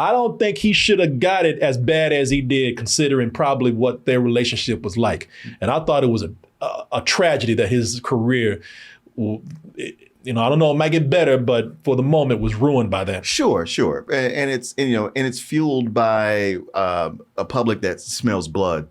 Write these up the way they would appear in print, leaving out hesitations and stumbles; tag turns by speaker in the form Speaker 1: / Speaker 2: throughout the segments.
Speaker 1: I don't think he should have got it as bad as he did, considering probably what their relationship was like. And I thought it was a tragedy that his career, I don't know, it might get better, but for the moment was ruined by that.
Speaker 2: Sure. And it's fueled by a public that smells blood.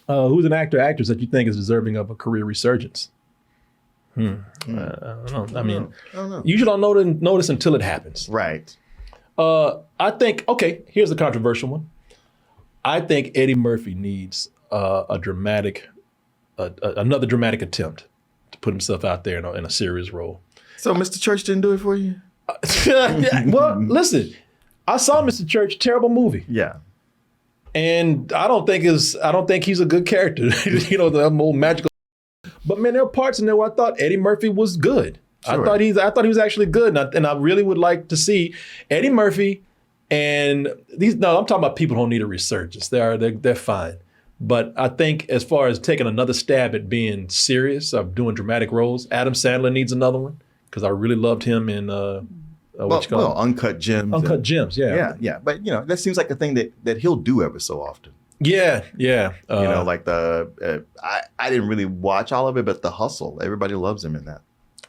Speaker 1: Who's an actor or actress that you think is deserving of a career resurgence? I don't know. I mean, you usually don't notice until it happens.
Speaker 2: Right.
Speaker 1: I think, okay, here's the controversial one. I think Eddie Murphy needs another dramatic attempt to put himself out there in a serious role.
Speaker 2: So Mr. Church didn't do it for you?
Speaker 1: Well, listen, I saw Mr. Church, terrible movie.
Speaker 2: Yeah.
Speaker 1: And I don't think he's a good character. The old magical. But man, there are parts in there where I thought Eddie Murphy was good. Sure. I thought he was actually good, and I really would like to see Eddie Murphy and these. No, I'm talking about people who don't need a resurgence. They're fine. But I think as far as taking another stab at being serious, of doing dramatic roles, Adam Sandler needs another one because I really loved him in.
Speaker 2: Uncut Gems.
Speaker 1: Uncut Gems, yeah.
Speaker 2: Yeah. But, that seems like a thing that he'll do ever so often.
Speaker 1: Yeah.
Speaker 2: Like I didn't really watch all of it, but The Hustle, everybody loves him in that.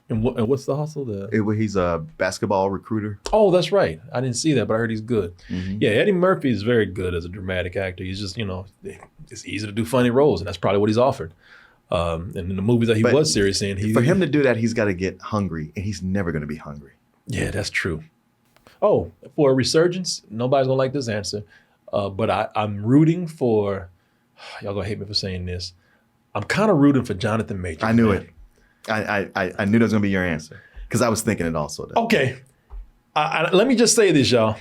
Speaker 1: And what's The Hustle?
Speaker 2: He's a basketball recruiter.
Speaker 1: Oh, that's right. I didn't see that, but I heard he's good.
Speaker 2: Mm-hmm.
Speaker 1: Yeah, Eddie Murphy is very good as a dramatic actor. He's just, it's easy to do funny roles, and that's probably what he's offered. And in the movies that he was serious in,
Speaker 2: for him to do that, he's got to get hungry, and he's never going to be hungry.
Speaker 1: Yeah, that's true. Oh, for a resurgence, nobody's gonna like this answer, but I'm rooting for. Y'all gonna hate me for saying this. I'm kind of rooting for Jonathan Majors.
Speaker 2: I knew it. I knew that was gonna be your answer because I was thinking it also.
Speaker 1: Okay, let me just say this, y'all,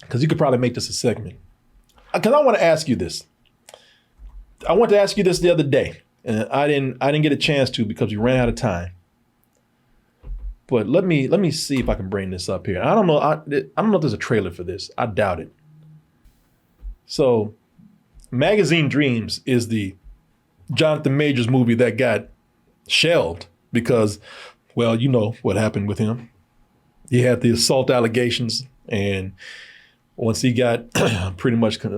Speaker 1: because you could probably make this a segment. Because I want to ask you this. I wanted to ask you this the other day, and I didn't get a chance to because we ran out of time. But let me see if I can bring this up here. I don't know. I don't know if there's a trailer for this. I doubt it. So, Magazine Dreams is the Jonathan Majors movie that got shelved because, well, you know what happened with him. He had the assault allegations, and once he got pretty much, he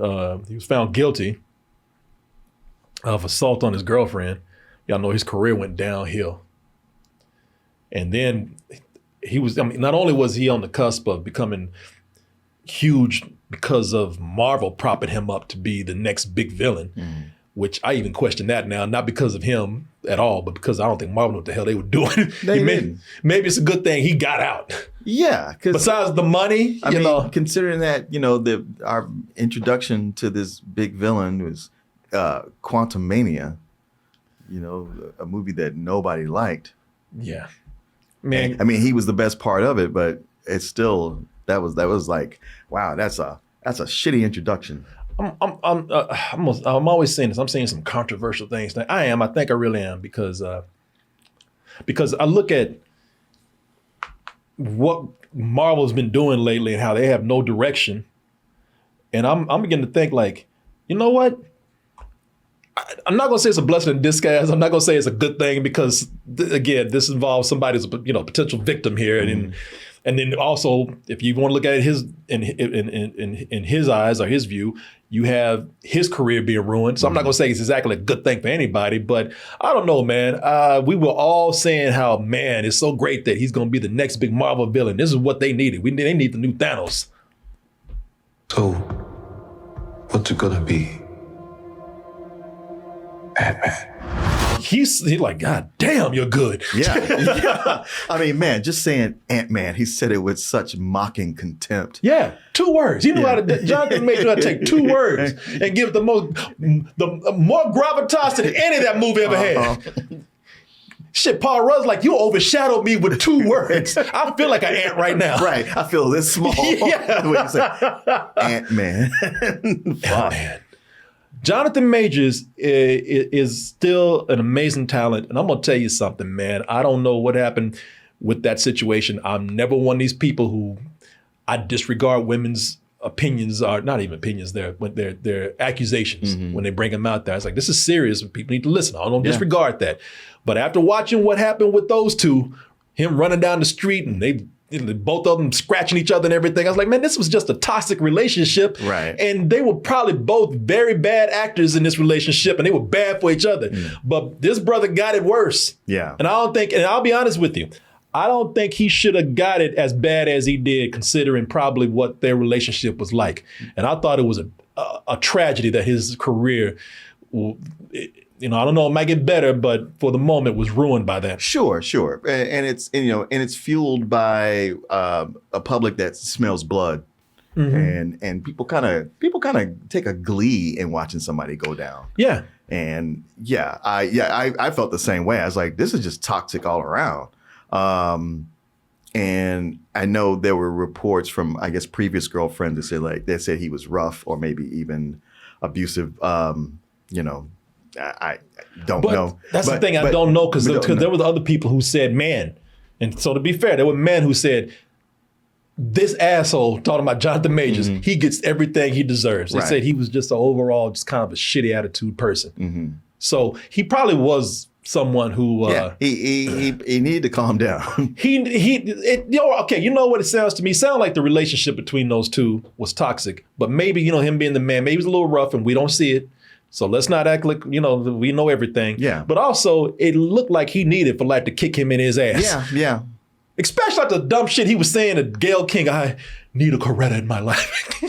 Speaker 1: was found guilty of assault on his girlfriend. Y'all know his career went downhill. And then not only was he on the cusp of becoming huge because of Marvel propping him up to be the next big villain, which I even question that now, not because of him at all, but because I don't think Marvel knew what the hell they were doing. Maybe it's a good thing he got out.
Speaker 2: Yeah.
Speaker 1: Besides the money,
Speaker 2: I mean, considering that, our introduction to this big villain was Quantum Mania, a movie that nobody liked.
Speaker 1: Yeah. Man,
Speaker 2: I mean, he was the best part of it, but it's still that was like, wow, that's a shitty introduction.
Speaker 1: I'm always saying this. I'm saying some controversial things. I think I really am because I look at what Marvel's been doing lately and how they have no direction, and I'm beginning to think like, you know what? I'm not going to say it's a blessing in disguise. I'm not going to say it's a good thing because, again, this involves somebody's potential victim here, and then also if you want to look at it in his eyes or his view, you have his career being ruined. So I'm not going to say it's exactly a good thing for anybody, but I don't know, man. We were all saying how, man, it's so great that he's going to be the next big Marvel villain. This is what they needed. They need the new Thanos.
Speaker 3: So, what's it gonna be? Ant-Man.
Speaker 1: He's like, God damn, you're good.
Speaker 2: Yeah. I mean, man, just saying Ant-Man, he said it with such mocking contempt.
Speaker 1: Yeah, 2 words. He knew how to. Jonathan made sure to take 2 words and give the more gravitas than any of that movie ever had. Shit, Paul Rudd's like, you overshadowed me with 2 words. I feel like an ant right now.
Speaker 2: Right, I feel this small.
Speaker 1: Yeah.
Speaker 2: Ant-Man.
Speaker 1: Man. Jonathan Majors is still an amazing talent. And I'm going to tell you something, man. I don't know what happened with that situation. I'm never one of these people who I disregard women's opinions are not even opinions. They're accusations when they bring them out there. It's like, this is serious. People need to listen. I don't disregard that. But after watching what happened with those two, him running down the street and both of them scratching each other and everything, I was like, man, this was just a toxic relationship.
Speaker 2: Right.
Speaker 1: And they were probably both very bad actors in this relationship, and they were bad for each other. But this brother got it worse.
Speaker 2: Yeah.
Speaker 1: And I'll be honest with you, I don't think he should have got it as bad as he did, considering probably what their relationship was like. And I thought it was a tragedy that his career, I don't know, it might get better, but for the moment was ruined by that.
Speaker 2: Sure. And it's fueled by a public that smells blood. And people kind of take a glee in watching somebody go down.
Speaker 1: Yeah.
Speaker 2: And I felt the same way. I was like, this is just toxic all around. And I know there were reports from, I guess, previous girlfriends that said he was rough or maybe even abusive. I don't know.
Speaker 1: That's the thing, I don't know, because there were other people who said, man. And so to be fair, there were men who said, this asshole, talking about Jonathan Majors, he gets everything he deserves. They said he was just an overall, just kind of a shitty attitude person. So he probably was someone who
Speaker 2: he needed to calm down.
Speaker 1: Okay, you know what it sounds to me? It sounds like the relationship between those two was toxic, but maybe, him being the man, maybe he was a little rough and we don't see it. So let's not act like, we know everything.
Speaker 2: Yeah.
Speaker 1: But also, it looked like he needed for life to kick him in his ass.
Speaker 2: Yeah.
Speaker 1: Especially like the dumb shit he was saying to Gayle King, I need a Coretta in my life.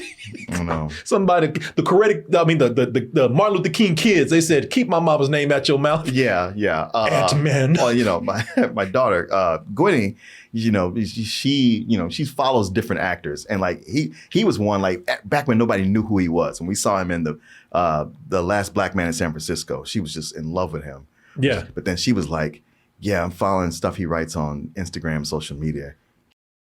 Speaker 2: Oh, no.
Speaker 1: Somebody, the Martin Luther King kids, they said, keep my mama's name out your mouth.
Speaker 2: Yeah.
Speaker 1: Ant-Man.
Speaker 2: Well, my daughter, Gwenny, she follows different actors. And like, he was one, like, back when nobody knew who he was. And we saw him in the Last Black Man in San Francisco. She was just in love with him.
Speaker 1: Yeah.
Speaker 2: But then she was like, yeah, I'm following stuff he writes on Instagram, social media.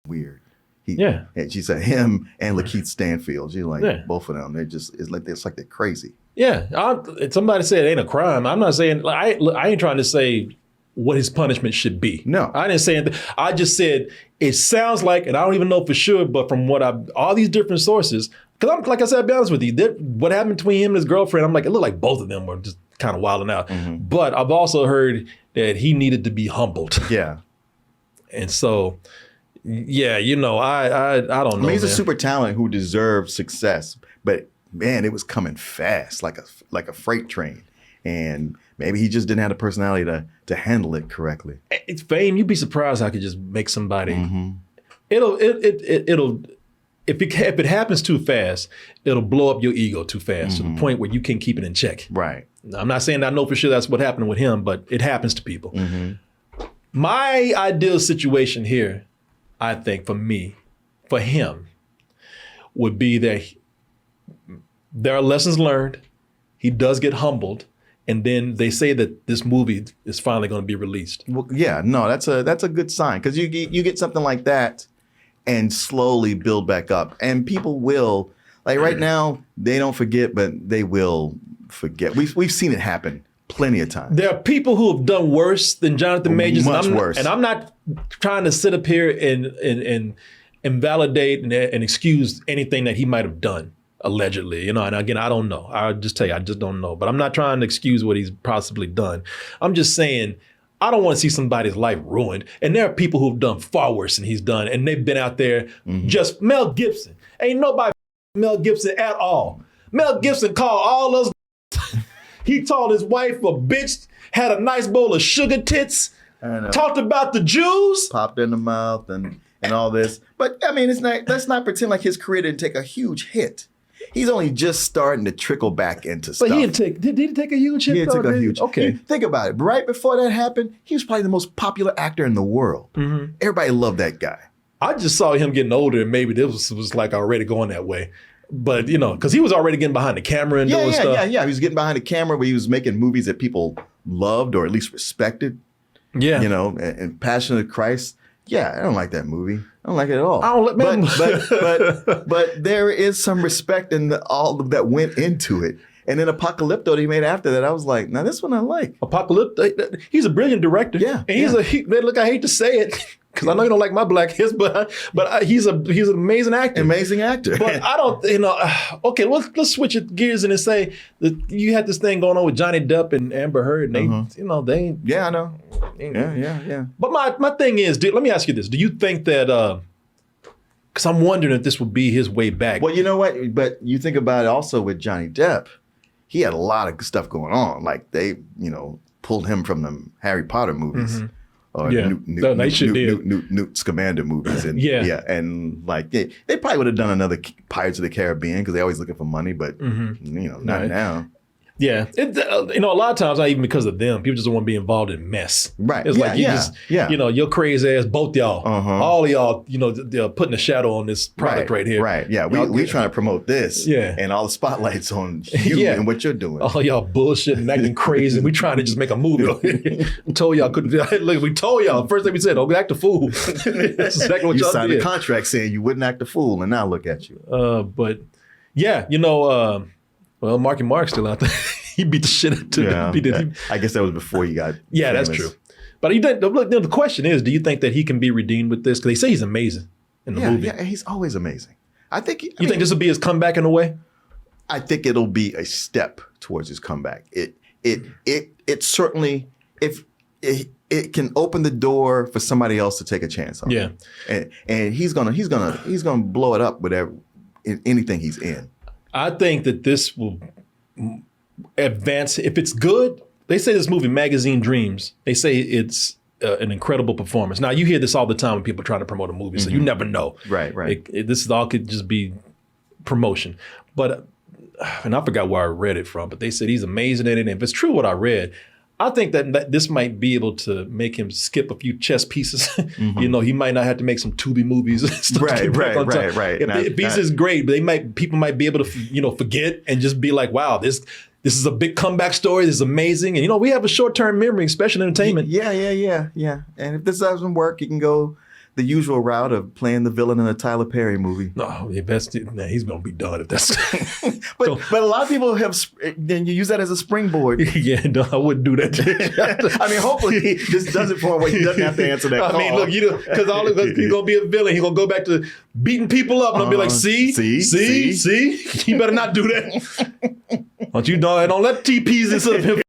Speaker 2: Weird. And she said him and Lakeith Stanfield. She's like, both of them. It's like they're crazy.
Speaker 1: Yeah. Somebody said it ain't a crime. I'm not saying, I ain't trying to say what his punishment should be.
Speaker 2: No.
Speaker 1: I didn't say anything. I just said, it sounds like, and I don't even know for sure, but from all these different sources, because like I said, I'll be honest with you, what happened between him and his girlfriend, I'm like, it looked like both of them were just kind of wilding out. But I've also heard that he needed to be humbled.
Speaker 2: Yeah.
Speaker 1: And so, yeah, I don't know.
Speaker 2: He's a super talent who deserves success, but man, it was coming fast, like a freight train. And maybe he just didn't have the personality to handle it correctly.
Speaker 1: It's fame. You'd be surprised how it could just make somebody. If it happens too fast, it'll blow up your ego too fast to the point where you can't keep it in check.
Speaker 2: Right.
Speaker 1: I'm not saying I know for sure that's what happened with him, but it happens to people. My ideal situation here, I think, for him, would be that there are lessons learned. He does get humbled. And then they say that this movie is finally going to be released.
Speaker 2: Well, yeah, no, that's a good sign, because you get something like that and slowly build back up. And people will, like right now, they don't forget, but they will forget. We've seen it happen plenty of times.
Speaker 1: There are people who have done worse than Jonathan Majors.
Speaker 2: Much worse.
Speaker 1: And I'm not trying to sit up here and invalidate and excuse anything that he might have done, allegedly. And again, I don't know. I'll just tell you, I just don't know. But I'm not trying to excuse what he's possibly done. I'm just saying, I don't want to see somebody's life ruined. And there are people who've done far worse than he's done. And they've been out there just Mel Gibson. Ain't nobody Mel Gibson at all. Mel Gibson called all us. He told his wife a bitch, had a nice bowl of sugar tits, talked about the Jews.
Speaker 2: Popped in the mouth and all this. But I mean, let's not pretend like his career didn't take a huge hit. He's only just starting to trickle back into stuff.
Speaker 1: But did he take a huge hit?
Speaker 2: He took a huge.
Speaker 1: Okay.
Speaker 2: Think about it. Right before that happened, he was probably the most popular actor in the world. Everybody loved that guy.
Speaker 1: I just saw him getting older, and maybe this was like already going that way. But, because he was already getting behind the camera and doing stuff.
Speaker 2: Yeah. He was getting behind the camera, but he was making movies that people loved or at least respected. Yeah. And Passion of Christ. Yeah, I don't like that movie. I don't like it at all.
Speaker 1: I don't like
Speaker 2: but there is some respect in all that went into it. And then Apocalypto that he made after that, I was like, now this one I like.
Speaker 1: Apocalypto, he's a brilliant director.
Speaker 2: Yeah.
Speaker 1: And look, I hate to say it, because I know you don't like my black hits, but he's an amazing actor.
Speaker 2: Amazing actor.
Speaker 1: But I don't, okay, let's switch it gears and say that you had this thing going on with Johnny Depp and Amber Heard, and they
Speaker 2: Yeah, I know. Yeah.
Speaker 1: But my thing is, let me ask you this: do you think that? Because I'm wondering if this would be his way back.
Speaker 2: Well, you know what? But you think about it also with Johnny Depp, he had a lot of stuff going on. Like they, pulled him from the Harry Potter movies. Or Newt Scamander movies. And, and like they probably would have done another Pirates of the Caribbean because they're always looking for money, but not now.
Speaker 1: Yeah, a lot of times not even because of them. People just don't want to be involved in mess.
Speaker 2: Right.
Speaker 1: It's like your crazy ass, both y'all, all of y'all, they're putting a shadow on this product right here.
Speaker 2: Right. Yeah. We're trying to promote this. Yeah. And all the spotlights on you and what you're doing.
Speaker 1: All y'all bullshit and acting crazy. We trying to just make a movie. We told y'all couldn't. Look, we told y'all first thing we said, don't act a fool. That's exactly what
Speaker 2: you
Speaker 1: y'all
Speaker 2: signed
Speaker 1: did.
Speaker 2: a contract saying you wouldn't act a fool, and now look at you.
Speaker 1: But yeah, well, Marky Mark's still out there. He beat the shit out of him.
Speaker 2: I guess that was before he got
Speaker 1: famous. That's true. But the question is, do you think that he can be redeemed with this? Because they say he's amazing in the movie.
Speaker 2: Yeah, he's always amazing. I think.
Speaker 1: You think this will be his comeback in a way?
Speaker 2: I think it'll be a step towards his comeback. It certainly, if it can open the door for somebody else to take a chance on.
Speaker 1: Yeah,
Speaker 2: and he's gonna blow it up whatever anything he's in.
Speaker 1: I think that this will advance. If it's good, they say this movie, Magazine Dreams, they say it's an incredible performance. Now, you hear this all the time when people are trying to promote a movie, so you never know.
Speaker 2: Right.
Speaker 1: This all could just be promotion. But, and I forgot where I read it from, but they said he's amazing at it. And if it's true what I read, I think that this might be able to make him skip a few chess pieces. He might not have to make some Tubi movies. And stuff
Speaker 2: Right.
Speaker 1: If he's is great, but people might be able to, forget and just be like, wow, this is a big comeback story. This is amazing. And, we have a short-term memory, especially in entertainment.
Speaker 2: Yeah. And if this doesn't work, you can go the usual route of playing the villain in a Tyler Perry movie.
Speaker 1: No, he's going to be done if that's...
Speaker 2: but a lot of people then you use that as a springboard.
Speaker 1: Yeah, no, I wouldn't do that.
Speaker 2: I mean, hopefully this does it for him where he doesn't have to answer that call.
Speaker 1: I mean, look, because he's going to be a villain. He's going to go back to beating people up and I'll be like, see? You better not do that. Don't let TPs instead of him.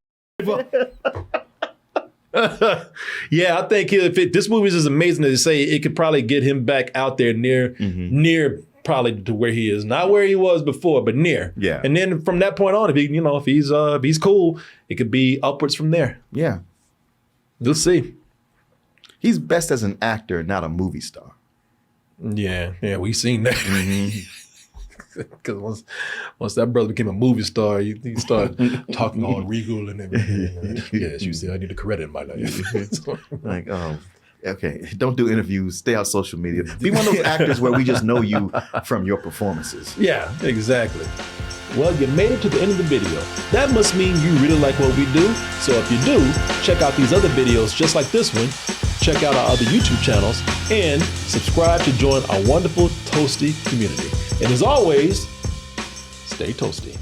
Speaker 1: Yeah, I think if this movie is as amazing as they say, it could probably get him back out there near probably to where he is, not where he was before, but near.
Speaker 2: Yeah.
Speaker 1: And then from that point on, if he's cool, it could be upwards from there.
Speaker 2: Yeah.
Speaker 1: We'll see.
Speaker 2: He's best as an actor, not a movie star.
Speaker 1: Yeah, we've seen that. Because once that brother became a movie star, he started talking all regal and everything. Yes, you see, I need a credit in my life.
Speaker 2: Like, okay, don't do interviews. Stay out social media. Be one of those actors where we just know you from your performances.
Speaker 1: Yeah, exactly. Well, you made it to the end of the video. That must mean you really like what we do. So if you do, check out these other videos just like this one. Check out our other YouTube channels and subscribe to join our wonderful Toasty community. And as always, stay toasty.